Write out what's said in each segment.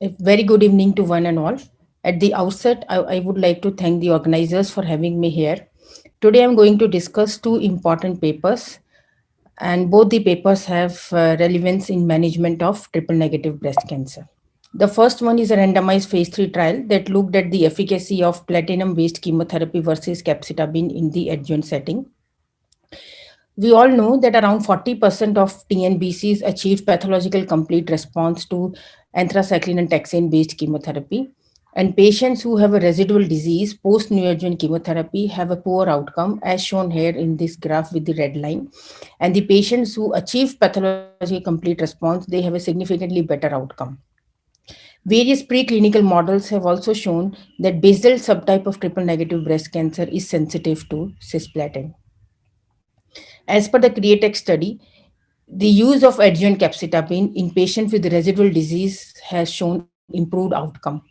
A very good evening to one and all. At the outset, I would like to thank the organizers for having me here. Today, I'm going to discuss two important papers, and both the papers have relevance in management of triple negative breast cancer. The first one is a randomized phase 3 trial that looked at the efficacy of platinum based chemotherapy versus capecitabine in the adjuvant setting. We all know that around 40% of TNBCs achieved pathological complete response to anthracycline and taxane based chemotherapy. And patients who have a residual disease post neoadjuvant chemotherapy have a poor outcome, as shown here in this graph with the red line. And the patients who achieve pathological complete response, they have a significantly better outcome. Various preclinical models have also shown that basal subtype of triple negative breast cancer is sensitive to cisplatin. As per the CREATEX study, the use of adjuvant capecitabine in patients with residual disease has shown improved outcome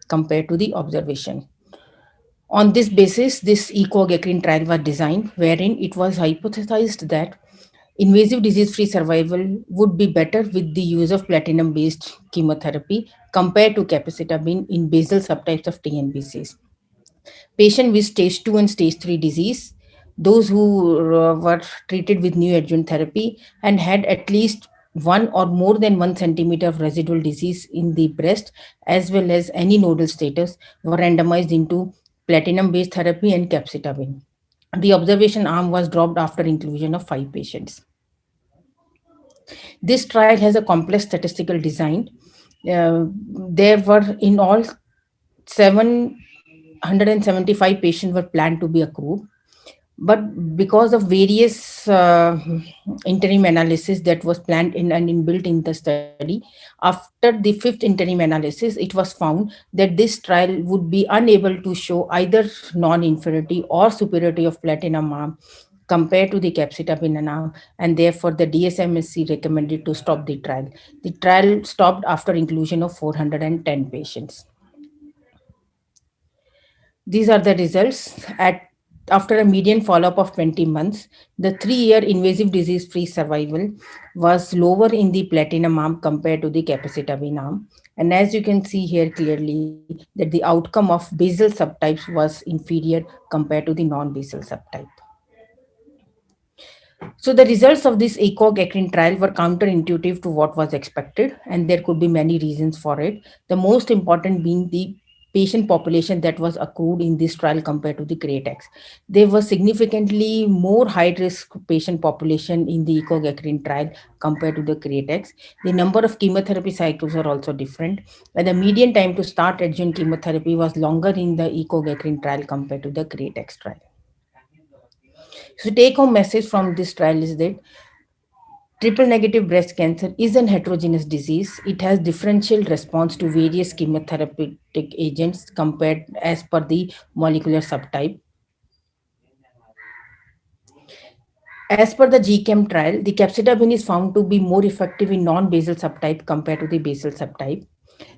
compared to the observation. On this basis, this ECOG-ECRIN trial was designed, wherein it was hypothesized that invasive disease-free survival would be better with the use of platinum-based chemotherapy compared to capecitabine in basal subtypes of TNBCs. Patient with stage 2 and stage 3 disease, those who were treated with neoadjuvant therapy and had at least one or more than 1 centimeter of residual disease in the breast, as well as any nodal status, were randomized into platinum based therapy and capecitabine. The observation arm was dropped after inclusion of 5 patients. This trial has a complex statistical design. There were in all 775 patients were planned to be accrued, but because of various interim analysis that was planned in and inbuilt in the study, after the fifth interim analysis, it was found that this trial would be unable to show either non-inferiority or superiority of platinum arm compared to the capecitabine arm, and therefore the DSMSC recommended to stop the trial. The trial stopped after inclusion of 410 patients. These are the results. After a median follow-up of 20 months, the 3-year invasive disease-free survival was lower in the platinum arm compared to the capecitabine arm. And as you can see here clearly, that the outcome of basal subtypes was inferior compared to the non-basal subtype. So the results of this ECOG-ECRIN trial were counterintuitive to what was expected, and there could be many reasons for it. The most important being the patient population that was accrued in this trial compared to the CREATEX. There was significantly more high-risk patient population in the ECOG-ECRIN trial compared to the CREATEX. The number of chemotherapy cycles are also different, and the median time to start adjuvant chemotherapy was longer in the ECOG-ECRIN trial compared to the CREATEX trial. So take home message from this trial is that triple negative breast cancer is an heterogeneous disease. It has differential response to various chemotherapeutic agents compared as per the molecular subtype. As per the GChem trial, the capecitabine is found to be more effective in non-basal subtype compared to the basal subtype.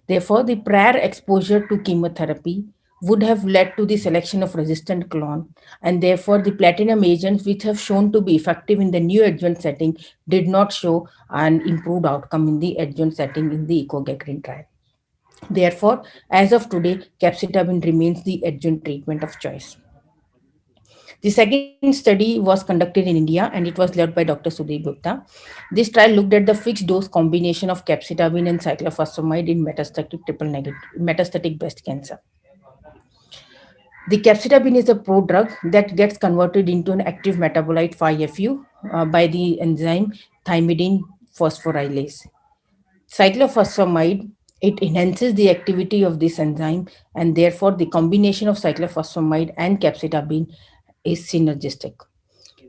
Therefore, the prior exposure to chemotherapy would have led to the selection of resistant clone, and therefore the platinum agents which have shown to be effective in the neoadjuvant setting did not show an improved outcome in the adjuvant setting in the ECOG-ECRIN trial. Therefore, as of today, capecitabine remains the adjuvant treatment of choice. The second study was conducted in India and it was led by Dr. Sudeep Gupta. This trial looked at the fixed dose combination of capecitabine and cyclophosphamide in metastatic breast cancer. The capecitabine is a prodrug that gets converted into an active metabolite 5-FU by the enzyme thymidine phosphorylase. Cyclophosphamide, it enhances the activity of this enzyme, and therefore the combination of cyclophosphamide and capecitabine is synergistic.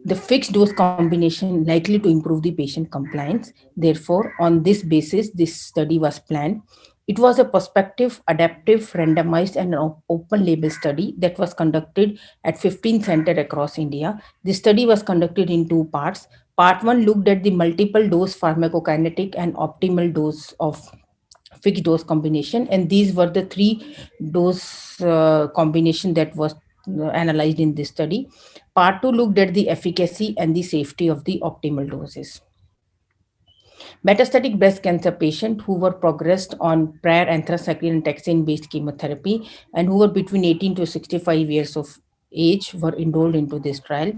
The fixed dose combination likely to improve the patient compliance. Therefore, on this basis, this study was planned. It was a prospective, adaptive, randomized, and open label study that was conducted at 15 centers across India. The study was conducted in 2 parts. Part 1 looked at the multiple dose pharmacokinetic and optimal dose of fixed dose combination, and these were the 3 dose combination that was analyzed in this study. Part 2 looked at the efficacy and the safety of the optimal doses. Metastatic breast cancer patients who were progressed on prior anthracycline and taxane-based chemotherapy and who were between 18 to 65 years of age were enrolled into this trial.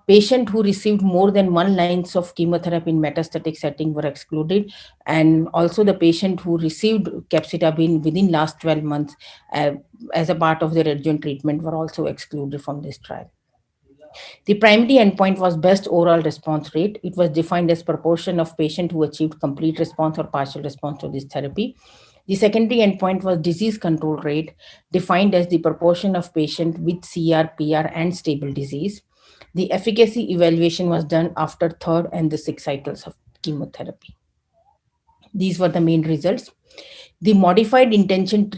Patients who received more than one lines of chemotherapy in metastatic setting were excluded, and also the patient who received capecitabine within last 12 months uh, as a part of their adjuvant treatment were also excluded from this trial. The primary endpoint was best overall response rate. It was defined as proportion of patients who achieved complete response or partial response to this therapy. The secondary endpoint was disease control rate, defined as the proportion of patients with CR, PR, and stable disease. The efficacy evaluation was done after third and the sixth cycles of chemotherapy. These were the main results. The modified intention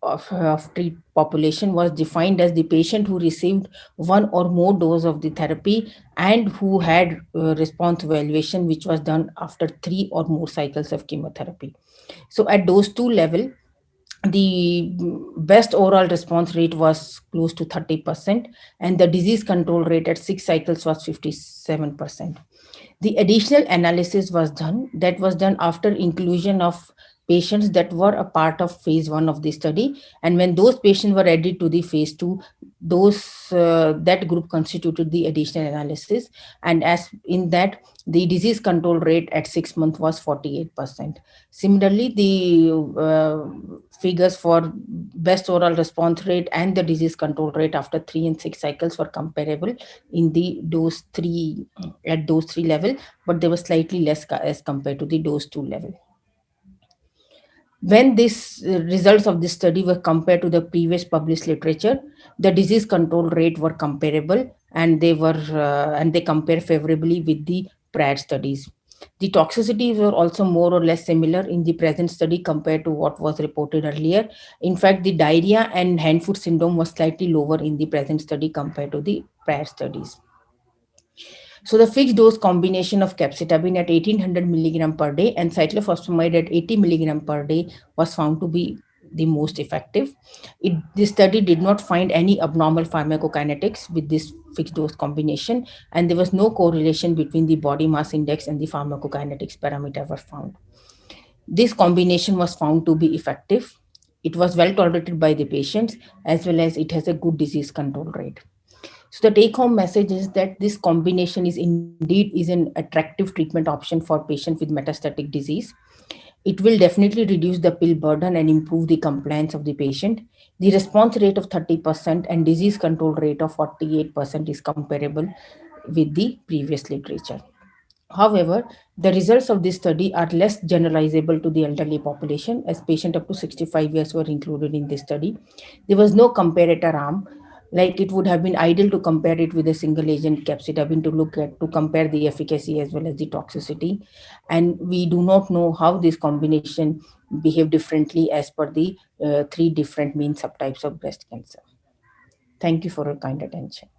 of treat population was defined as the patient who received one or more dose of the therapy and who had response evaluation which was done after three or more cycles of chemotherapy. So at those two level, the best overall response rate was close to 30%, and the disease control rate at six cycles was 57%. The additional analysis was done, that was done after inclusion of patients that were a part of phase 1 of the study, and when those patients were added to the phase 2, those that group constituted the additional analysis, and as in that, the disease control rate at 6 months was 48%. Similarly, the figures for best oral response rate and the disease control rate after 3 and 6 cycles were comparable in the dose 3 at dose 3 level, but they were slightly less as compared to the dose 2 level. When these results of this study were compared to the previous published literature, the disease control rate were comparable, and they compare favorably with the prior studies. The toxicities were also more or less similar in the present study compared to what was reported earlier. In fact, the diarrhea and hand foot syndrome was slightly lower in the present study compared to the prior studies. So the fixed dose combination of capecitabine at 1800 milligram per day and cyclophosphamide at 80 milligram per day was found to be the most effective. This study did not find any abnormal pharmacokinetics with this fixed dose combination, and there was no correlation between the body mass index and the pharmacokinetics parameter were found. This combination was found to be effective. It was well tolerated by the patients, as well as it has a good disease control rate. So the take home message is that this combination is an attractive treatment option for patients with metastatic disease. It will definitely reduce the pill burden and improve the compliance of the patient. The response rate of 30% and disease control rate of 48% is comparable with the previous literature. However, the results of this study are less generalizable to the elderly population, as patients up to 65 years were included in this study. There was no comparator arm, like it would have been ideal to compare it with a single agent capecitabine to compare the efficacy as well as the toxicity. And we do not know how this combination behave differently as per the three different main subtypes of breast cancer. Thank you for your kind attention.